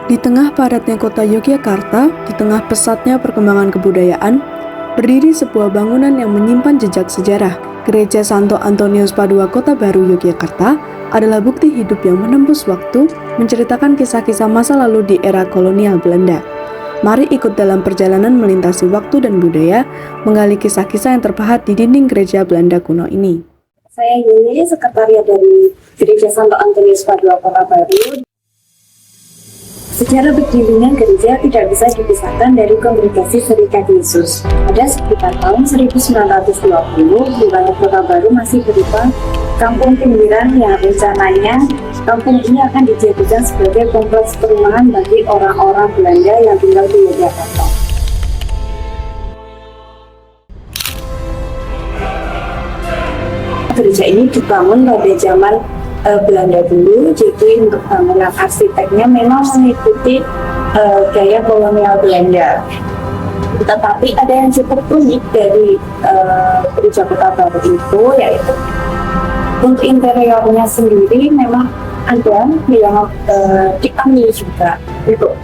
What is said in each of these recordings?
Di tengah padatnya kota Yogyakarta, di tengah pesatnya perkembangan kebudayaan, berdiri sebuah bangunan yang menyimpan jejak sejarah. Gereja Santo Antonius Padua Kota Baru Yogyakarta adalah bukti hidup yang menembus waktu, menceritakan kisah-kisah masa lalu di era kolonial Belanda. Mari ikut dalam perjalanan melintasi waktu dan budaya, menggali kisah-kisah yang terpahat di dinding gereja Belanda kuno ini. Saya Yuli, sekretariat dari Gereja Santo Antonius Padua Kota Baru. Sejarah berdirinya gereja tidak bisa dipisahkan dari Kongregasi Serikat Yesus. Pada sekitar tahun 1920, wilayah Kota Baru masih berupa kampung pinggiran yang rencananya kampung ini akan dijadikan sebagai kompleks perumahan bagi orang-orang Belanda yang tinggal di Yogyakarta. Gereja ini dibangun pada zaman Belanda dulu, jadi untuk bangunan arsiteknya memang mengikuti gaya kolonial Belanda. Tetapi ada yang cukup unik dari gereja Kota Baru itu, yaitu untuk interiornya sendiri memang ada yang diambil juga untuk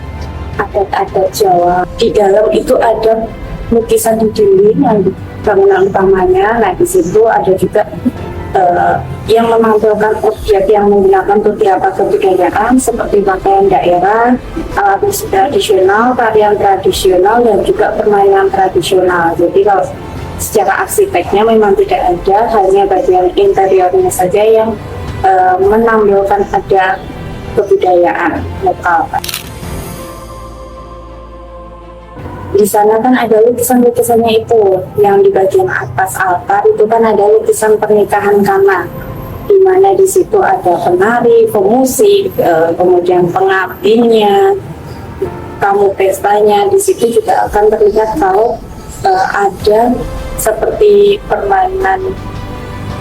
adat-adat Jawa. Di dalam itu ada lukisan di dinding yang bangunan utamanya. Nah, di situ ada juga yang menampilkan objek yang menggunakan beberapa kebudayaan seperti pakaian daerah, alat musik tradisional, tarian tradisional, dan juga permainan tradisional. Jadi kalau secara arsiteknya memang tidak ada, hanya bagian interiornya saja yang menampilkan ada kebudayaan lokal. Di sana kan ada lukisan-lukisannya itu, yang di bagian atas altar itu kan ada lukisan pernikahan Kana, di mana di situ ada penari, pemusik, kemudian pengantinnya, tamu pestanya. Di situ juga akan terlihat kalau ada seperti permainan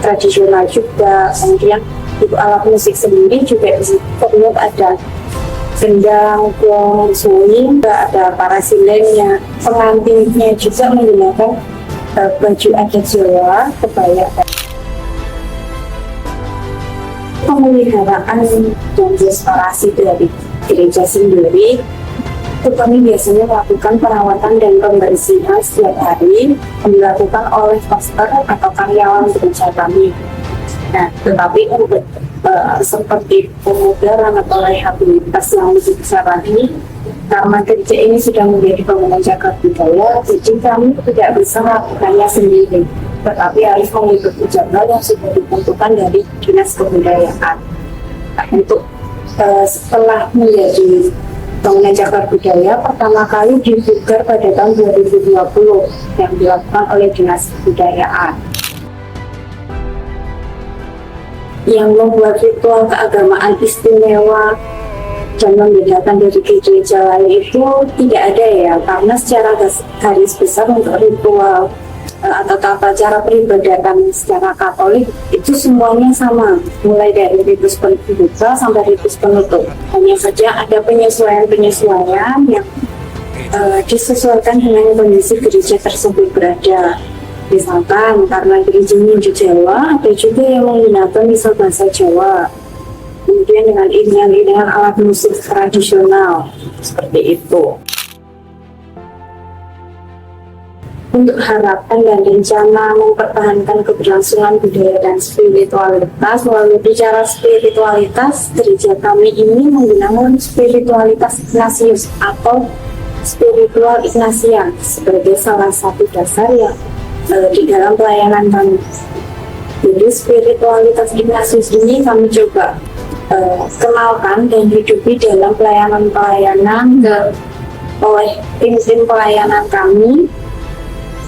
tradisional juga. Kemudian untuk alat musik sendiri juga di situ terlihat ada gendang, gong, suling, ada parasilennya. Pengantinnya juga menggunakan baju adat Jawa, kebaya. Pemeliharaan dan restorasi dari gereja sendiri, itu kami biasanya melakukan perawatan dan pembersihan setiap hari, dilakukan oleh pastor atau karyawan gereja kami. Nah, tetapi untuk seperti pemugaran atau rehabilitas yang lebih besar lagi, karena gereja ini sudah menjadi bangunan cagar budaya, jadi kami tidak bisa melakukannya sendiri, tetapi harus mengikuti jadwal yang sudah ditentukan dari Dinas Kebudayaan. Nah, untuk setelah menjadi bangunan cagar budaya, pertama kali dibuka pada tahun 2020 yang dilakukan oleh Dinas Kebudayaan. Yang membuat ritual keagamaan istimewa dan membedakan dari gereja lain itu tidak ada ya, karena secara garis besar untuk ritual atau tata cara peribadatan secara Katolik itu semuanya sama, mulai dari ritus pembuka sampai ritus penutup. Hanya saja ada penyesuaian-penyesuaian yang disesuaikan dengan kondisi gereja tersebut berada. Misalkan karena gereja di Jawa, ada juga yang menggunakan misal bahasa Jawa. Kemudian dengan iringan alat musik tradisional, seperti itu. Untuk harapan dan rencana mempertahankan keberlangsungan budaya dan spiritualitas, melalui bicara spiritualitas, gereja kami ini menggunakan spiritualitas Ignatius atau spiritual Ignatian sebagai salah satu dasar yang di dalam pelayanan kami. Jadi spiritualitas Ignatius ini kami coba kenalkan dan hidupi dalam pelayanan-pelayanan oleh tim-tim pelayanan kami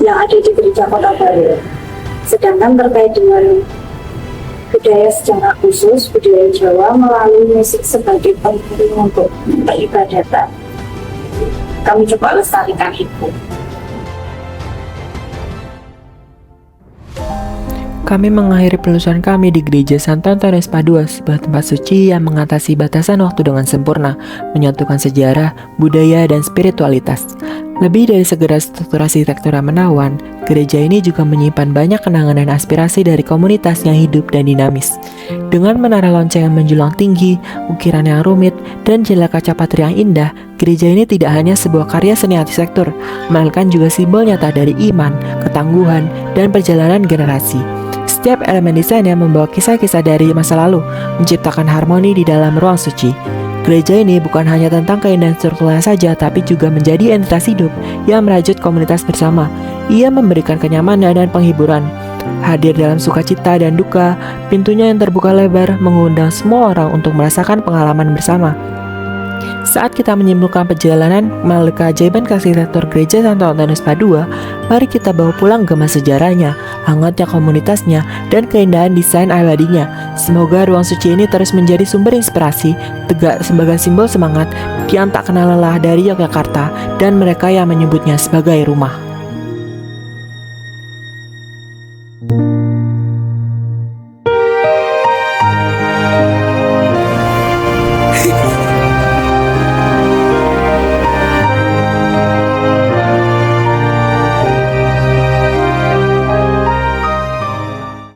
yang ada di Gereja Kota Baru. Sedangkan terkait dengan budaya secara khusus, budaya Jawa melalui musik sebagai pengiring untuk peribadatan, kami coba lestarikan itu. Kami mengakhiri penelusuran kami di Gereja Santo Antonius Padua, sebuah tempat suci yang mengatasi batasan waktu dengan sempurna, menyatukan sejarah, budaya, dan spiritualitas. Lebih dari sekedar struktur arsitektur yang menawan, gereja ini juga menyimpan banyak kenangan dan aspirasi dari komunitas yang hidup dan dinamis. Dengan menara lonceng yang menjulang tinggi, ukiran yang rumit, dan jendela kaca patri yang indah, gereja ini tidak hanya sebuah karya seni arsitektur, melainkan juga simbol nyata dari iman, ketangguhan, dan perjalanan generasi. Setiap elemen desainnya membawa kisah-kisah dari masa lalu, menciptakan harmoni di dalam ruang suci. Gereja ini bukan hanya tentang keindahan strukturnya saja, tapi juga menjadi entitas hidup yang merajut komunitas bersama. Ia memberikan kenyamanan dan penghiburan. Hadir dalam sukacita dan duka, pintunya yang terbuka lebar mengundang semua orang untuk merasakan pengalaman bersama. Saat kita menyimpulkan perjalanan melalui keajaiban arsitektur Gereja Santo Antonius Padua, mari kita bawa pulang gema sejarahnya, hangatnya komunitasnya, dan keindahan desain abadinya. Semoga ruang suci ini terus menjadi sumber inspirasi, tegak sebagai simbol semangat yang tak kenal lelah dari Yogyakarta dan mereka yang menyebutnya sebagai rumah.